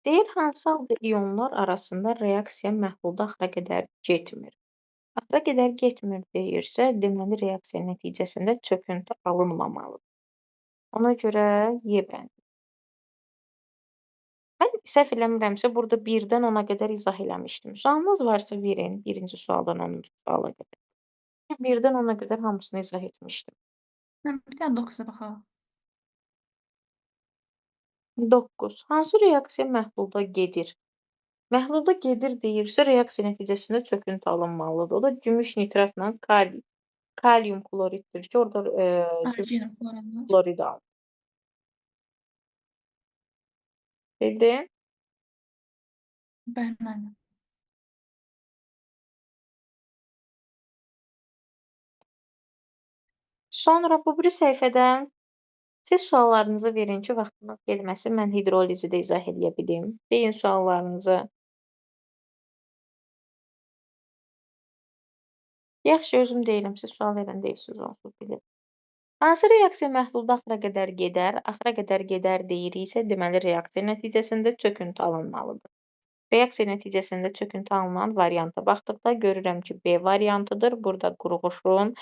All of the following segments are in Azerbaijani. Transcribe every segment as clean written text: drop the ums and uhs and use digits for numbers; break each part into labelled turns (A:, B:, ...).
A: Deyir hansı halda ionlar arasında reaksiya məhlulda axıra qədər getmir? Axıra qədər getmir deyirsə, deməli reaksiya nəticəsində çöküntü alınmamalıdır. Ona görə E bəndi. Mən səhv eləmirəmsə, burada 1-dən 10-a qədər izah eləmişdim. Sualınız varsa verin, birinci sualdan 10-cu suala qədər. 1-dən 10-a qədər hamısını izah etmişdim.
B: Mən bir dənə 9-a baxaq.
A: 9. Hansı reaksiya məhlulda gedir? Məhlulda gedir deyirsə, reaksiya nəticəsində çöküntü alınmalıdır. O da gümüş nitratla kalium kloriddir ki, orada gümüş
B: Arginin kullanılır.
A: klorid alınır. Bildin?
B: Bəli, müəllim.
A: Sonra bu biri səhifədən siz suallarınızı verin ki, vaxtınız getməsin, mən hidrolizi də izah eləyə bilim. Deyin suallarınızı. Yaxşı, özüm deyirəm, siz sual verən deyilsiniz, onsuz bilirim. Hansı reaksiya məhlulda axıra qədər gedər? Axıra qədər gedər deyiriksə, deməli reaksiya nəticəsində çöküntü alınmalıdır. Reaksiya nəticəsində çöküntü alınan varianta baxdıqda görürəm ki, B variantıdır. Burada qurğuşun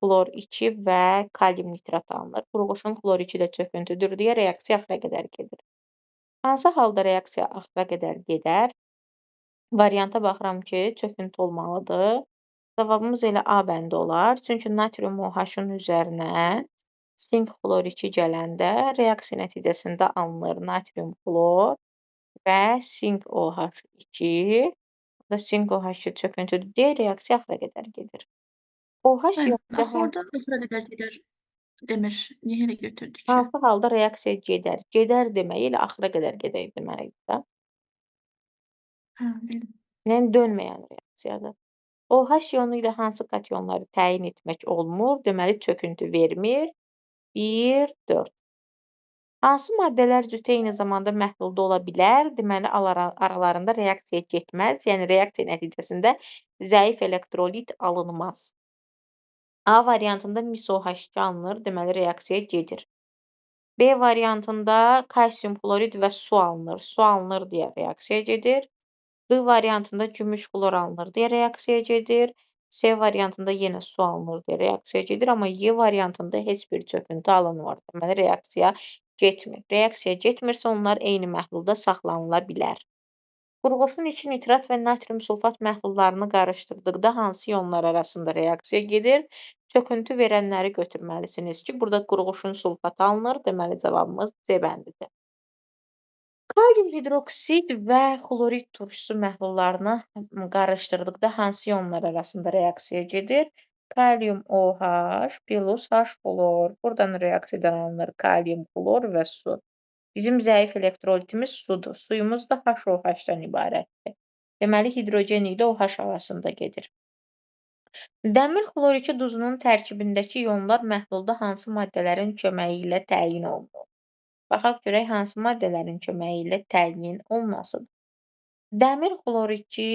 A: klor 2 və kalium nitrat alınır. Qurğuşun klor 2 də çöküntüdür deyə reaksiya axıra qədər gedir. Hansı halda reaksiya axıra qədər gedər? Varianta baxıram ki, çöküntü olmalıdır. Cavabımız elə A bəndi olar. Çünki natrium OH-ın üzərinə sink klor 2 gələndə reaksiya nəticəsində alınır natrium klor və sink OH2 və sink OH2 çöküntüdür deyə reaksiya axıra qədər gedir. OH
B: Müəllim,
A: ionunda
B: axı orda axıra qədər gedər demir. Niyə elə götürdük ki?
A: hansı halda reaksiya gedər? Gedər demək elə axıra qədər gedək deməkdir də.
B: Hə, bildim.
A: Yəni dönməyən reaksiyadır. OH ionu ilə hansı kationları təyin etmək olmur? Deməli çöküntü vermir. 1, 4. Hansı maddələr cütü eyni zamanda məhlulda ola bilər? Deməli aralarında reaksiya getməz. Yəni reaksiya nəticəsində zəif elektrolit alınmaz. A variantında mis OH2 alınır. Deməli reaksiya gedir. B variantında kalsium klorid və su alınır. Su alınır deyə reaksiya gedir. D variantında gümüş klor alınır deyə reaksiya gedir. C variantında yenə su alınır deyə reaksiya gedir. Amma Y variantında heç bir çöküntü alınmır. Deməli reaksiya getmir. Reaksiya getmirsə onlar eyni məhlulda saxlanıla bilər. Qurğuşun 2 nitrat və natrium sulfat məhlullarını qarışdırdıqda hansı ionlar arasında reaksiya gedir? Çöküntü verənləri götürməlisiniz ki, burada qurğuşun sulfatı alınır. Deməli cavabımız C bəndidir. Kalium hidroksid və xlorid turşusu məhlullarını qarışdırdıqda hansı ionlar arasında reaksiya gedir? Kalium OH plus H flor. Buradan reaksiyadan alınır kalium klor və su. Bizim zəif elektrolitimiz sudur. Suyumuz da HOH-dan ibarətdir. Deməli hidrogen ilə OH arasında gedir. Dəmir xlor 2 duzunun tərkibindəki ionlar məhlulda hansı maddələrin köməyi ilə təyin olunur? Baxaq görək hansı maddələrin köməyi ilə təyin olunasıdır. Dəmir xlor 2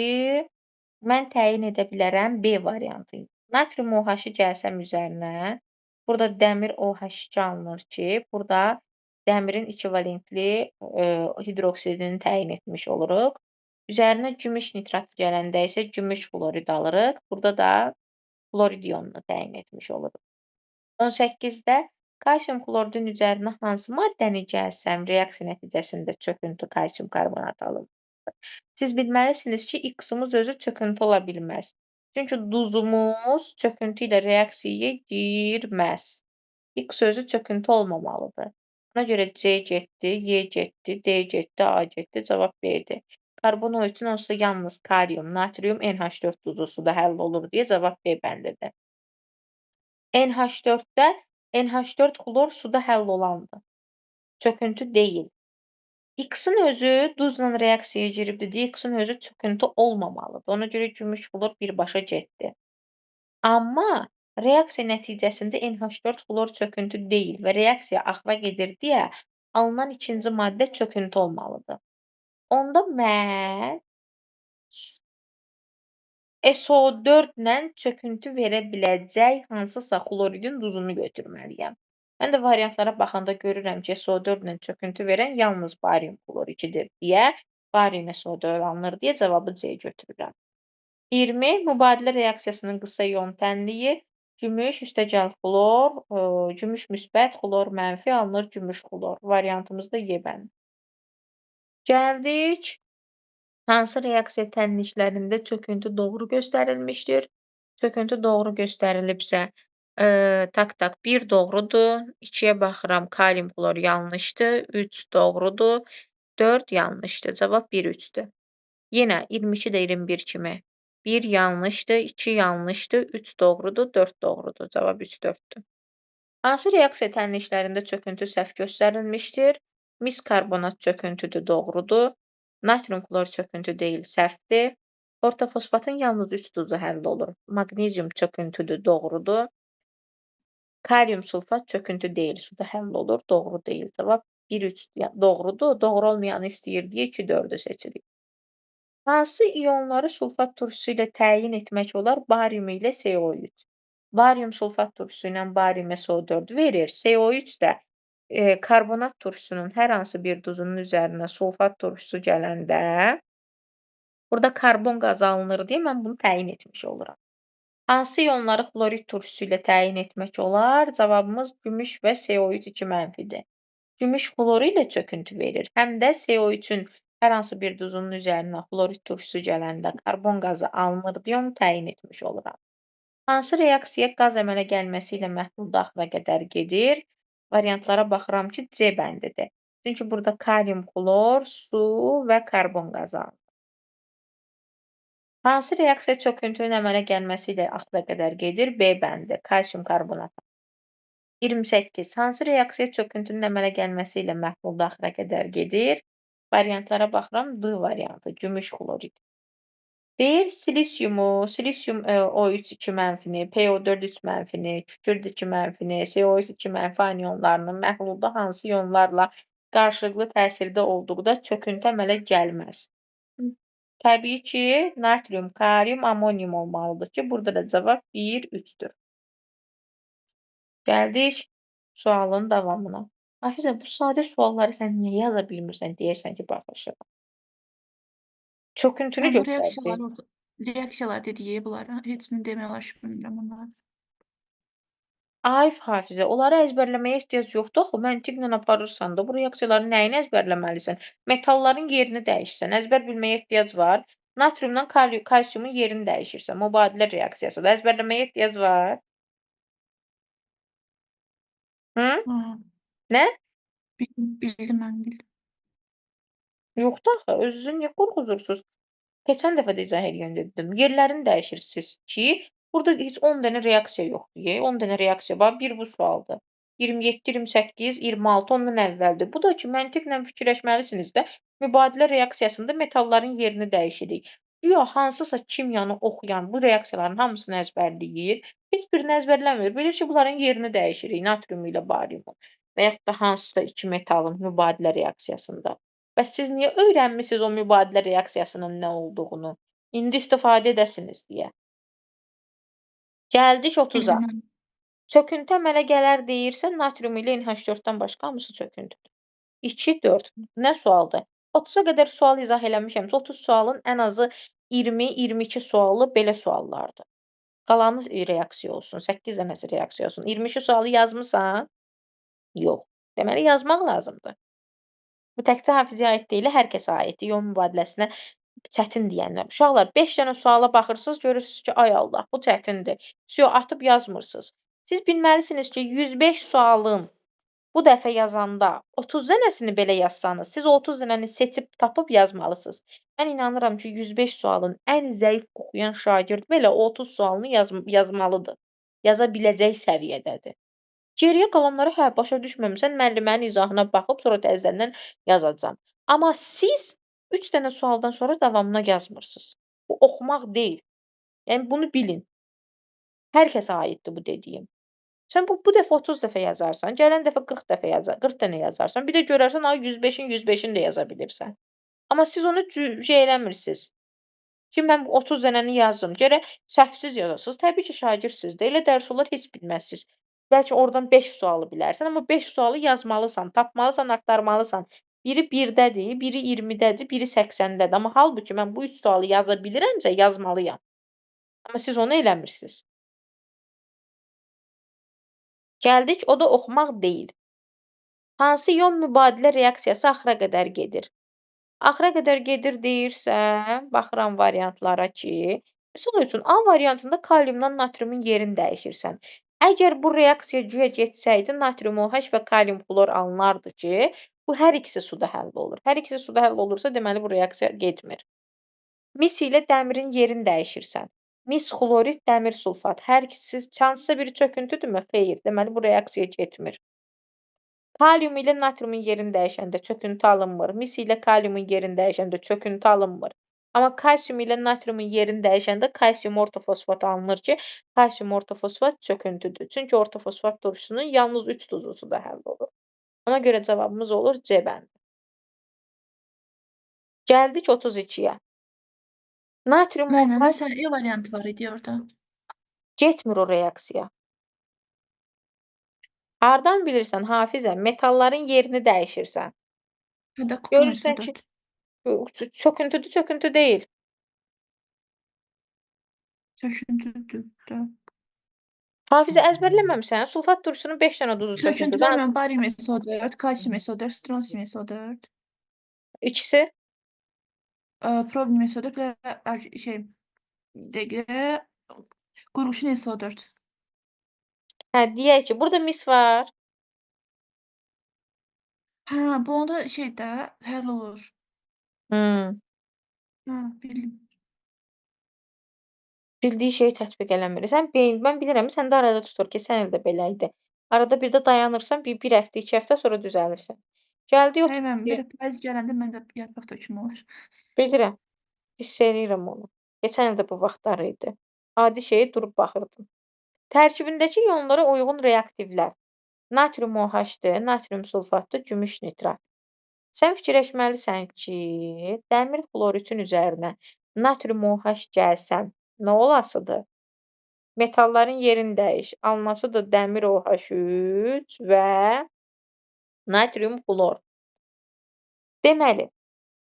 A: mən təyin edə bilərəm B variantı. Natrium OH-ı gəlsəm üzərinə, burada dəmir OH2 alınır ki, burada dəmirin ekvivalentli hidroksidini təyin etmiş oluruq. Üzərinə gümüş nitrat gələndə isə gümüş florid alırıq. Burada da florid ionunu təyin etmiş oluruq. 18-də kalsium kloridin üzərinə hansı maddəni gəlsəm, reaksiya nəticəsində çöküntü kalsium karbonat alınır. Siz bilməlisiniz ki, X-ımız özü çöküntü ola bilməz. Çünki duzumuz çöküntü ilə reaksiyaya girməz. X özü çöküntü olmamalıdır. Ona görə C getdi, Y getdi, D getdi, A getdi. Cavab B-dir. Karbon O üçün olsa yalnız kalium, natrium, NH4 duzu suda həll olur deyə cavab B bəndidir. NH4-də NH4 xlor suda həll olandır. Çöküntü deyil. X-in özü duzla reaksiyaya giribdir deyə X-in özü çöküntü olmamalıdır. Ona görə gümüş xlor birbaşa getdi. Amma reaksiya nəticəsində NH4 xlor çöküntü deyil və reaksiya axıra gedir deyə alınan ikinci maddə çöküntü olmalıdır. Onda mən SO4 ilə çöküntü verə biləcək hansısa xloridin duzunu götürməliyəm. Mən də variantlara baxanda görürəm ki, SO4 ilə çöküntü verən yalnız barium klorididir deyə, barium SO4 alınır deyə cavabı C götürürəm. 20. Mübadilə reaksiyasının qısa ion tənliyi gümüş üstəgəl xlor, gümüş müsbət, xlor mənfi alınır gümüş xlor. Variantımız da Y bəndi. Gəldik. Hansı reaksiya tənliklərində çöküntü doğru göstərilmişdir? Çöküntü doğru göstərilibsə, tak 1 doğrudur, 2-yə baxıram, kalium xlor yanlışdır, 3 doğrudur, 4 yanlışdır. Cavab 1, 3-dür. Yenə 22 də 21 kimi 1 yanlışdır, 2 yanlışdır, 3 doğrudur, 4 doğrudur. Cavab 3, 4-dür. Hansı reaksiya tənliklərində çöküntü səhv göstərilmişdir? Mis karbonat çöküntüdür, doğrudur. Natrium klor çöküntü deyil, səhvdir. Ortofosfatın yalnız 3 duzu həll olur. Maqnezium çöküntüdür, doğrudur. Kalium sulfat çöküntü deyil, suda həll olur, doğru deyil. Cavab 1, 3 doğrudur. Doğru olmayanı istəyir deyə 2, 4-ü seçirik. Hansı ionları sulfat turşusu ilə təyin etmək olar? Barium ilə CO3. Barium sulfat turşusu ilə barium SO4 verir. CO3 də karbonat turşusunun hər hansı bir duzunun üzərinə sulfat turşusu gələndə burada karbon qazı alınır deyə mən bunu təyin etmiş oluram. Hansı ionları xlorid turşusu ilə təyin etmək olar? Cavabımız gümüş və CO3 2 mənfidir. Gümüş xloru ilə çöküntü verir. Həm də CO3-ün hər hansı bir duzunun üzərinə xlorid turşusu gələndə karbon qazı alınır deyə onu təyin etmiş oluram. Hansı reaksiya qaz əmələ gəlməsi ilə məhlul daxila qədər gedir? Variantlara baxıram ki, C bəndidir. Çünki burada kalium xlor, su və karbon qazı alınır. Hansı reaksiya çöküntünün əmələ gəlməsi ilə axıra qədər gedir? B bəndi, kalsium karbonat. 28. Hansı reaksiya çöküntünün əmələ gəlməsi ilə məhlul daxila qədər gedir? Variantlara baxıram, D variantı, gümüş xlorid. Deyir, silisium O3 2 mənfini, PO4 3 mənfini, kükürt 2 mənfini, CO3 2 mənfi anionlarının məhlulda hansı ionlarla qarşılıqlı təsirdə olduqda çöküntü əmələ gəlməz? Təbii ki, natrium, kalium, amonium olmalıdır ki, burada da cavab 1, 3-dür. Gəldik sualın davamına. Hafizə, bu sadə sualları sən niyə yaza bilmirsən, deyirsən ki, baxışıram. Çöküntünü
B: Ben bu
A: göstərdi.
B: reaksiyalar dediği bunlara heç mi demək olar bilmirəm onları.
A: Ay Hafizə, onları əzbərləməyə ehtiyac yoxdur axı. Məntiqlə aparırsan da bu reaksiyaların nəyini əzbərləməlisən? Metalların yerini dəyişsən, əzbər bilməyə ehtiyac var. Natriumdan kalsiumun yerini dəyişirsən. Mübadilə reaksiyasıdır. Əzbərləməyə ehtiyac var. Hı?
B: Ha,
A: Nə?
B: bildim mən bildim.
A: Yoxdur axı. Özünüzü niyə qorxudursuz? Keçən dəfə də izah eləyəndə dedim. Yerlərini dəyişirsiniz ki, burada heç 10 dənə reaksiya yoxdur. 10 dənə reaksiya var. Bir bu sualdır. 27, 28, 26 ondan əvvəldir. Bu da ki, məntiqlə fikirləşməlisiniz də. Mübadilə reaksiyasında metalların yerini dəyişirik. Güya hansısa kimyanı oxuyan bu reaksiyaların hamısını əzbərləyir. Heç birini əzbərləmir. Bilir ki, bunların yerini dəyişirik. Natrium ilə bariumun və yaxud da hansısa iki metalın mübadilə reaksiyasında. Bəs siz niyə öyrənmisiniz o mübadilə reaksiyasının nə olduğunu? İndi istifadə edəsiniz deyə. Gəldik 30-a.
B: Bildim mən.
A: Çöküntü əmələ gələr deyirsə, natrium ilə NH4-dən başqa hamısı çöküntüdür. 2, 4. Nə sualdır? 30-a qədər sual izah eləmişəm. 30 sualın ən azı 20, 22 sualı belə suallardır. Qalanı reaksiya olsun. 8 dənəsi reaksiya olsun. 22 sualı yazmısan? Yox. Deməli, yazmaq lazımdır. Bu təkcə hafizəyə aid deyil, hər kəsə aiddir. Ion mübadiləsinə çətin deyənlər. Uşaqlar, 5 dənə suala baxırsınız, görürsünüz ki, ay Allah, bu çətindir. Atıb yazmırsınız. Siz bilməlisiniz ki, 105 sualın bu dəfə yazanda 30 dənəsini belə yazsanız, siz o 30 dənəni seçib tapıb yazmalısınız. Mən inanıram ki, 105 sualın ən zəif oxuyan şagird belə o 30 sualını yazmalıdır. Yaza biləcək səviyyədədir. Geriyə qalanları başa düşməmisən, müəllimənin izahına baxıb sonra təzədən yazacağam. Amma siz 3 dənə sualdan sonra davamına yazmırsınız. Bu oxumaq deyil. Yəni bunu bilin. Hər kəsə aiddir bu dediyim. Sən bu dəfə 30 dəfə yazarsan, gələn dəfə 40 dəfə 40 dənə yazarsan, bir də görərsən 105-in 105-ini də yaza bilirsən. Amma siz onu eləmirsiniz. Ki mən 30 dənəni yazdım. Gərək səhvsiz yazasınız. Təbii ki, şagirdsiniz də. Elə dərs olar heç bilməzsiniz. bəlkə oradan 5 sualı bilərsən, amma 5 sualı yazmalısan, tapmalısan, axtarmalısan. Biri 1-dədir, biri 20-dədir, biri 80-dədir. Amma halbuki mən bu 3 sualı yaza bilirəmsə yazmalıyam. Amma siz onu eləmirsiniz. Gəldik, o da oxumaq deyil. Hansı ion mübadilə reaksiyası axıra qədər gedir? Axıra qədər gedir deyirsə, baxıram variantlara ki, misal üçün A variantında kaliumdan natriumun yerini dəyişirsən. Əgər bu reaksiya güya getsəydi, natrium OH və kalium xlor alınardı ki, bu hər ikisi suda həll olur. Hər ikisi suda həll olursa, deməli bu reaksiya getmir. Mis ilə dəmirin yerini dəyişirsən. Mis xlorid, dəmir sulfat. Hər ikisi hansısa biri çöküntüdürmü? Xeyr. Deməli bu reaksiya getmir. Kalium ilə natriumun yerini dəyişəndə çöküntü alınmır. Mis ilə kaliumun yerini dəyişəndə çöküntü alınmır. Amma kalsium ilə natriumun yerini dəyişəndə kalsium ortofosfat alınır ki, kalsium ortofosfat çöküntüdür. Çünki ortofosfat turşusunun yalnız 3 duzlu suda həll olur. Ona görə cavabımız olur C bəndi. Gəldik 32-yə. Natrium
B: Müəllimə,
A: OH
B: məsələn, E variantı var idi orada.
A: getmir o reaksiya. Hardan bilirsən, Hafizə? Metalların yerini dəyişirsən.
B: Hətta
A: Görürsən ki, çöküntüdür, çöküntü deyil.
B: Çöküntüdür.
A: Hafizə əzbərləməmisən? Sulfat turşusunun 5 dənə duzu
B: Çöküntü
A: çöküntüdür.
B: verməm. Barium SO4, kalsium SO4, strontium SO4,
A: İkisi
B: problem SO4 və dəqiqə qurğuşun SO4.
A: hə, deyək ki, burada mis var.
B: Hə, bu onda də həll olur. Hə, bildim.
A: Bildiyi şeyi tətbiq eləmir. Mən bilirəm, səndə arada tutur ki, sən də belə idi. Arada bir də dayanırsan, bir həftə, 2 həftə sonra düzəlirsən. Gəldik
B: Hə, mən
A: 32-yə.
B: belə payız gələndə məndə yarpaq tökümü olur.
A: Bilirəm. Hiss eləyirəm onu. Keçən il də bu vaxtlar idi. Adi şeyə durub baxırdım. Tərkibindəki ionlara uyğun reaktivlər. Natrium OH-dır, natrium sulfatdır, gümüş nitrat. Sən fikirləşməlisən ki, dəmir xloritin üzərinə natrium OH gəlsən, nə olasıdır? Metalların yerini dəyiş. Alınasıdır dəmir OH3 və natrium xlor. Deməli,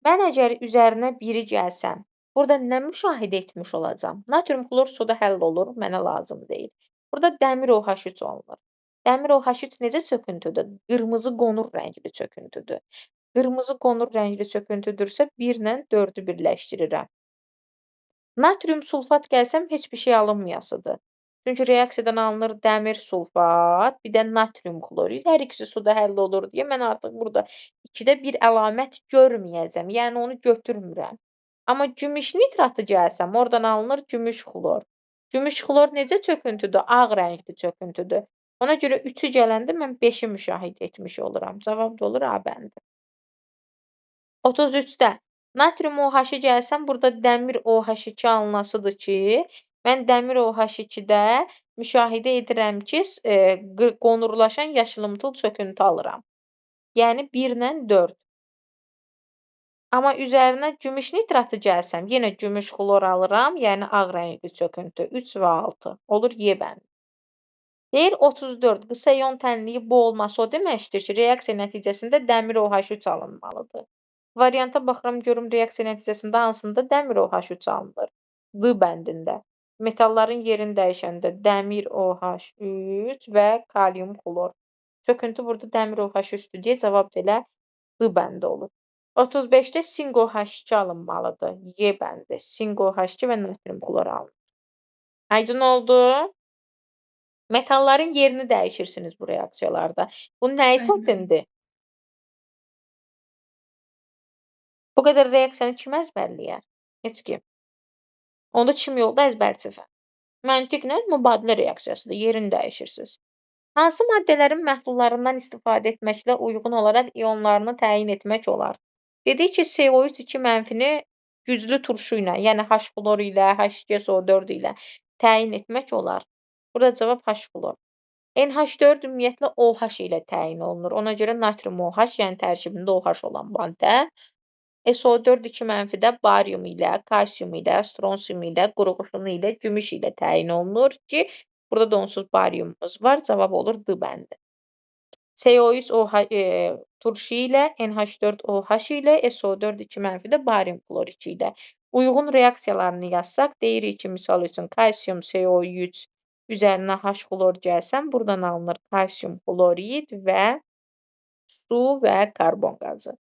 A: mən əgər üzərinə biri gəlsəm, burada nə müşahidə etmiş olacam? Natrium xlor suda həll olur, mənə lazım deyil. Burada dəmir OH3 alınır. Dəmir OH3 necə çöküntüdür? Qırmızı qonur rəngli çöküntüdür. Qırmızı qonur rəngli çöküntüdürsə 1 ilə 4-ü birləşdirirəm. Natrium sulfat gəlsəm heç bir şey alınmayasıdır. Çünki reaksiyadan alınır dəmir sulfat, bir də natrium xlorid. Hər ikisi suda həll olur deyə mən artıq burada 2-də bir əlamət görməyəcəm. Yəni onu götürmürəm. Amma gümüş nitratı gəlsəm, oradan alınır gümüş xlor. Gümüş xlor necə çöküntüdür? Ağ rəngli çöküntüdür. Ona görə 3-ü gələndə mən 5-i müşahidə etmiş oluram. Cavab da olur A bəndi. 33-də natrium OH-i gəlsəm, burada dəmir OH2 alınasıdır ki, mən dəmir OH2-də müşahidə edirəm ki, qonurlaşan yaşılımtıl çöküntü alıram. Yəni 1 ilə 4. Amma üzərinə gümüş nitratı gəlsəm, yenə gümüş xlor alıram, yəni ağ rəngli çöküntü 3 və 6 olur Y bəndi. Deyir 34. Qısa ion tənliyi bu olması o deməkdir ki, reaksiya nəticəsində dəmir OH3 alınmalıdır. Varianta baxıram, görüm reaksiya nəticəsində hansında dəmir OH3 alınır? D bəndində. Metalların yerini dəyişəndə dəmir OH3 və kalium xlor. Çöküntü burada dəmir OH3-dür deyə cavab da elə D bəndi olur. 35-də sing OH2 alınmalıdır. Y bəndi. Sing OH2 və natrium xlor alınır. Aydın oldu? Metalların yerini dəyişirsiniz bu reaksiyalarda. Bu nəyi çətindir? Bu qədər reaksiyanı kim əzbərləyər? Heç kim. Onda kim yolda əzbərçidir? Məntiqlə mübadilə reaksiyasıdır. Yerini dəyişirsiniz. Hansı maddələrin məhdullarından istifadə etməklə uyğun olaraq ionlarını təyin etmək olar? Dedik ki, CO3 2 mənfini güclü turşu ilə, yəni H xlor ilə, H2SO4 ilə təyin etmək olar. Burada cavab H xlor. NH4 ümumiyyətlə OH ilə təyin olunur. Ona görə natrium OH, yəni tərkibində OH olan maddə. SO4 2 mənfidə barium ilə, kalsium ilə, stronsium ilə, qurğuşunu ilə, gümüş ilə təyin olunur ki, Burada da onsuz bariumumuz var. Cavab olur D bəndi. CO3OH turşu ilə NH4OH ilə SO4 2 mənfi də barium kloridi ilə. Uyğun reaksiyalarını yazsaq, deyirik ki, misal üçün kalsium CO3 üzərinə H xlor gəlsən, buradan alınır kalsium xlorid və su və karbon qazı.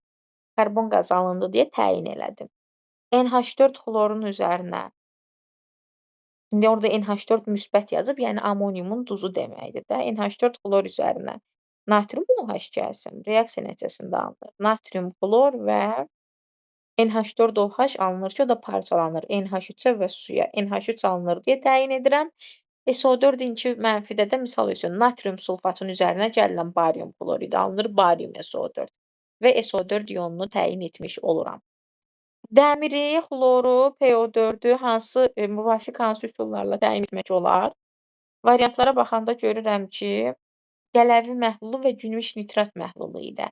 A: Karbon qazı alındı deyə təyin elədim. NH4 xlorun üzərinə İndi orada NH4 müsbət yazıb, yəni amoniumun duzu deməkdir də. NH4 xlor üzərinə natrium OH gəlsin, reaksiya nəticəsində alınır. Natrium xlor və NH4OH alınır ki, o da parçalanır NH3-ə və suya. NH3 alınır deyə təyin edirəm. SO4 2 mənfidə də misal üçün natrium sulfatın üzərinə gələn barium kloridi alınır, barium SO4 və SO4 ionunu təyin etmiş oluram. Dəmiri, xloru, PO4-ü hansı müvafiq hansı üsullarla təyin etmək olar? Variantlara baxanda görürəm ki, qələvi məhlulu və gümüş nitrat məhlulu ilə.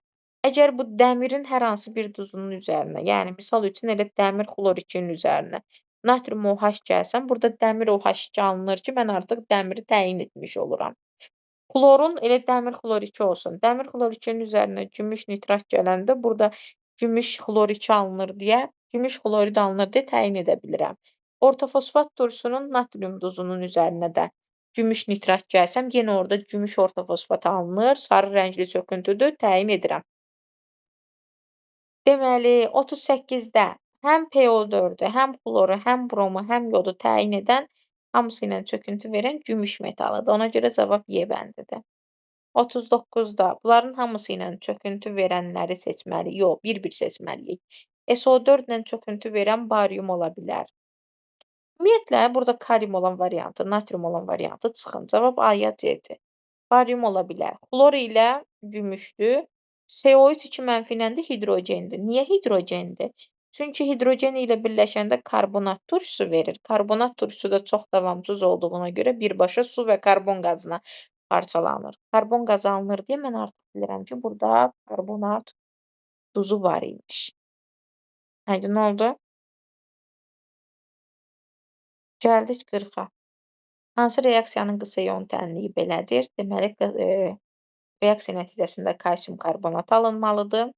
A: Əgər bu dəmirin hər hansı bir duzunun üzərinə, yəni misal üçün elə dəmir xlor 2-nin üzərinə natrium OH gəlsən, burada dəmir OH2 alınır ki, mən artıq dəmiri təyin etmiş oluram. Xlorun elə dəmir xlor 2 olsun. Dəmir xlor 2-nin üzərinə gümüş nitrat gələndə burada gümüş xlor 2 alınır deyə, gümüş xlorid alınır deyə təyin edə bilirəm. Ortofosfat turşusunun natrium duzunun üzərinə də gümüş nitrat gəlsəm, yenə orada gümüş ortofosfat alınır, sarı rəngli çöküntüdür, təyin edirəm. Deməli, 38-də həm PO4-ü, həm xloru, həm bromu, həm yodu təyin edən, hamısı ilə çöküntü verən gümüş metalıdır. Ona görə cavab Y bəndidir. 39-da bunların hamısı ilə çöküntü verənləri seçməli, yox, bir-bir seçməliyik. SO4 ilə çöküntü verən barium ola bilər. Ümumiyyətlə, burada kalium olan variantı, natrium olan variantı çıxın. Cavab A-ya C-dir. Barium ola bilər. Xlor ilə gümüşdür. CO3 2 mənfi ilə də hidrogendir. Niyə hidrogendir? Çünki hidrogen ilə birləşəndə karbonat turşusu verir. Karbonat turşusu da çox davamsız olduğuna görə birbaşa su və karbon qazına parçalanır. Karbon qazı alınır deyə mən artıq bilirəm ki, burada karbonat duzu var imiş. Aydın oldu? Gəldik 40-a. Hansı reaksiyanın qısa ion tənliyi belədir? Deməli, reaksiya nəticəsində kalsium karbonat alınmalıdır.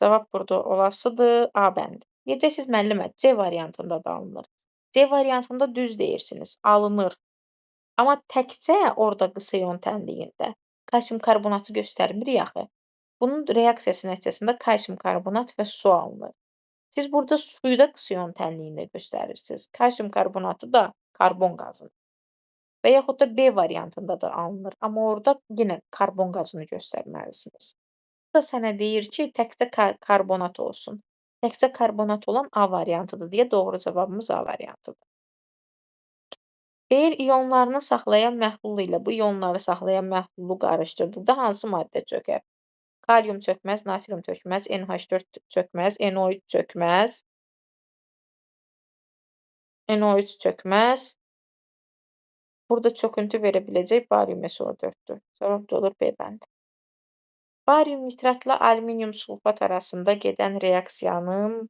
A: Cavab burada olasıdır A bəndi. Deyəcəksiniz, müəllimə, C variantında da alınır. C variantında düz deyirsiniz, alınır. Amma təkcə orada qısa ion tənliyində kalsium karbonatı göstərmirik axı. Bunun reaksiyası nəticəsində kalsium karbonat və su alınır. Siz burada suyu da qısa ion tənliyində göstərirsiniz. Kalsium karbonatı da karbon qazını. Və yaxud da B variantında da alınır. Amma orada yenə karbon qazını göstərməlisiniz. Bu da sənə deyir ki, təkcə karbonat olsun. Təkcə karbonat olan A variantıdır deyə doğru cavabımız A variantıdır. Deyir, ionlarını saxlayan məhlul ilə bu ionları saxlayan məhlulu qarışdırdıqda hansı maddə çökər? Kalium çökməz, natrium çökməz, NH4 çökməz, NO3 çökməz, NO3 çökməz. Burada çöküntü verə biləcək barium SO4-dür. Cavab da olur B bəndi. Barium nitratla alüminium sulfat arasında gedən reaksiyanın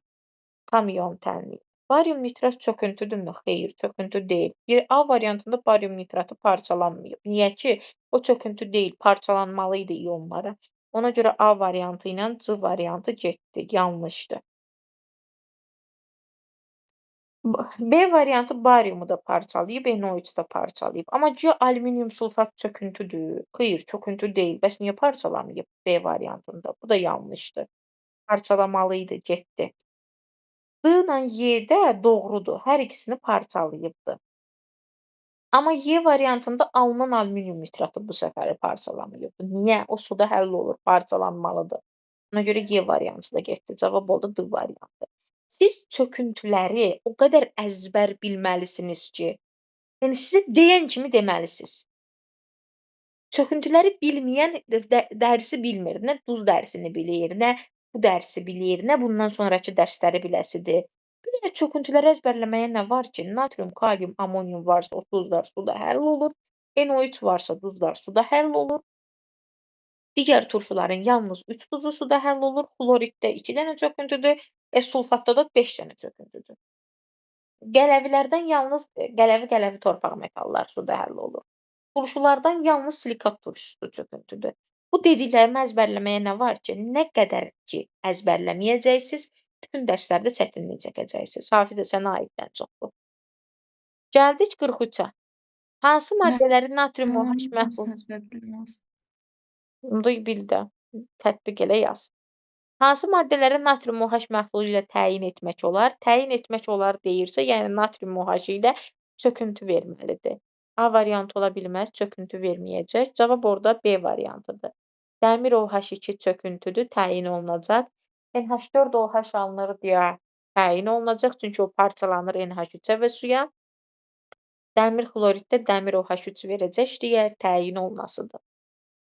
A: tam ion tənliyi. Barium nitrat çöküntüdürmü? Xeyr, çöküntü deyil. Bir A variantında barium nitratı parçalanmayıb. Niyə ki? O çöküntü deyil, parçalanmalı idi ionlara. Ona görə A variantı ilə C variantı getdi, yanlışdır. B variantı bariumu da parçalayıb, NO3 da parçalayıb. Amma C alüminium sulfat çöküntüdür. Xeyr, çöküntü deyil. Bəs niyə parçalamayıb B variantında? Bu da yanlışdır. Parçalamalıydı, getdi. D ilə Y də doğrudur. Hər ikisini parçalayıbdır. Amma Y variantında alınan alüminium nitratı bu səfəri parçalamayıb. Niyə? O suda həll olur, parçalanmalıdır. Ona görə Y variantı da getdi. Cavab oldu D variantı. Siz çöküntüləri o qədər əzbər bilməlisiniz ki, yəni sizə deyən kimi deməlisiniz. Çöküntüləri bilməyən dərsi bilmir. Nə duz dərsini bilir, nə bu dərsi bilir, nə bundan sonrakı dərsləri biləsidir. Bir də çöküntüləri əzbərləməyə nə var ki? Natrium, kalium, amonium varsa o duzlar suda həll olur. NO3 varsa duzlar suda həll olur. Digər turşuların yalnız 3 duzu suda həll olur. Xloriddə 2 dənə çöküntüdür. Sulfatda da 5 dənə çöküntüdür. Qələvilərdən yalnız qələvi torpaq metallar suda həll olur. Turşulardan yalnız silikat turşusu çöküntüdür. Bu dediklərimi əzbərləməyə nə var ki, nə qədər ki əzbərləməyəcəksiniz, bütün dərslərdə çətinlik çəkəcəksiniz. Hafidə sənə aiddən çoxdur. Gəldik 43-ə. Hansı maddələri natrium OH məhdud
B: Hamısını əzbər bilməz.
A: Bunu bil də, tətbiq elə yaz. Hansı maddələri natrium OH məhdulu ilə təyin etmək olar? Təyin etmək olar deyirsə, yəni natrium OH ilə çöküntü verməlidir. A variantı ola bilməz, çöküntü verməyəcək. Cavab orada B variantıdır. Dəmir OH2 çöküntüdür, təyin olunacaq. NH4OH alınır deyə təyin olunacaq, çünki o parçalanır NH3-ə və suya. Dəmir xloriddə dəmir OH3 verəcək deyə təyin olunasıdır.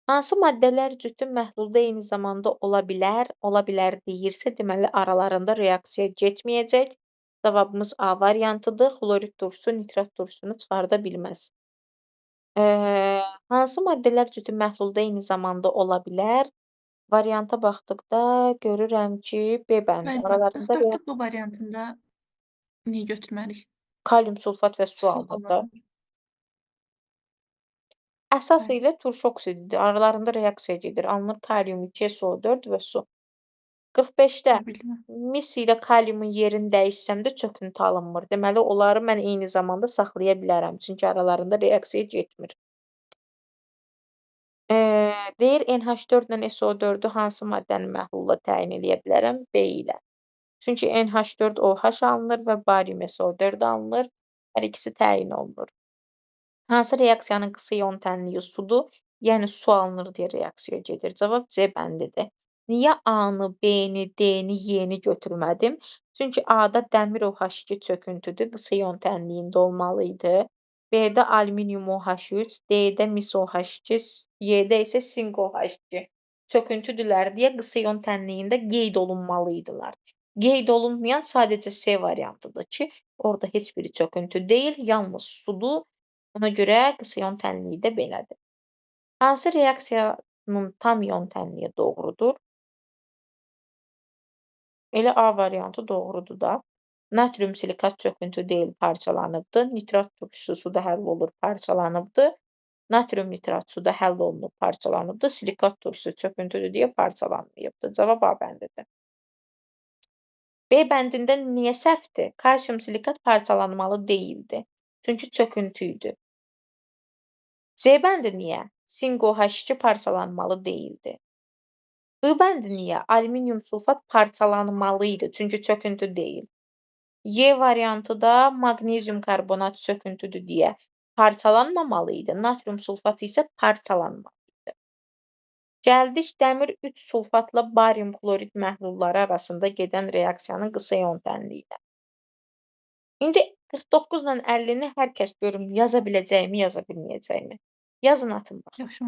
A: Hansı maddələr cütü məhlulda eyni zamanda ola bilər? Ola bilər deyirsə, deməli aralarında reaksiya getməyəcək. Cavabımız A variantıdır. Xlorid turşusu nitrat turşusunu çıxarda bilməz. Hansı maddələr cütü məhlulda eyni zamanda ola bilər? Varianta baxdıqda görürəm ki, B bəndi.
B: Bəli,
A: Aralarında
B: tapdıq bu variantında niyə götürməliyik?
A: kalium sulfat və su
B: Su
A: alınır.
B: alınır.
A: Əsas
B: Bəli.
A: ilə turşu oksididir. Aralarında reaksiya gedir. Alınır kalium 2, SO4 və su. 45-də
B: Bilməm.
A: mis ilə kaliumun yerini dəyişsəm də çöküntü alınmır. Deməli, onları mən eyni zamanda saxlaya bilərəm, çünki aralarında reaksiya getmir. Deyir NH4 ilə SO4-ü hansı maddənin məhlulda təyin eləyə bilərəm? B ilə. Çünki NH4OH alınır və barium SO4 alınır. Hər ikisi təyin olunur. Hansı reaksiyanın qısa ion tənliyi sudur? Yəni su alınır deyə reaksiya gedir. Cavab C bəndidir. Niyə A-nı, B-ni, D-ni, Y-ni götürmədim? Çünki A-da dəmir OH2 çöküntüdür, qısa ion tənliyində olmalı idi. B-də alüminium OH3, D-də mis OH2, Y-də isə sink OH2 çöküntüdürlər deyə qısa ion tənliyində qeyd olunmalı idilər. Qeyd olunmayan sadəcə C variantıdır ki, orada heç biri çöküntü deyil, yalnız sudur. Ona görə qısa ion tənliyi də belədir. Hansı reaksiyanın tam ion tənliyi doğrudur? Elə A variantı doğrudur da. Natrium silikat çöküntü deyil, parçalanıbdır. Nitrat turşusu suda həll olur, parçalanıbdır. Natrium nitrat suda həll olunub, parçalanıbdır. Silikat turşusu çöküntüdür deyə parçalanmayıbdır. Cavab A bəndidir. B bəndində niyə səhvdir? Kalsium silikat parçalanmalı deyildi. Çünki çöküntü idi. C bəndi niyə? Sink OH2 parçalanmalı deyildi. I bəndi niyə? Alüminium sulfat parçalanmalı idi, çünki çöküntü deyil. Y variantı da maqnezium karbonat çöküntüdür deyə parçalanmamalı idi. Natrium sulfat isə parçalanmalı idi. Gəldik dəmir 3 sulfatla barium xlorid məhlulları arasında gedən reaksiyanın qısa ion tənliyinə. İndi 49 ilə 50-ni hər kəs görüm yaza biləcəyimi, yaza bilməyəcəyimi. Yazın atın bax.
B: Yaxşı.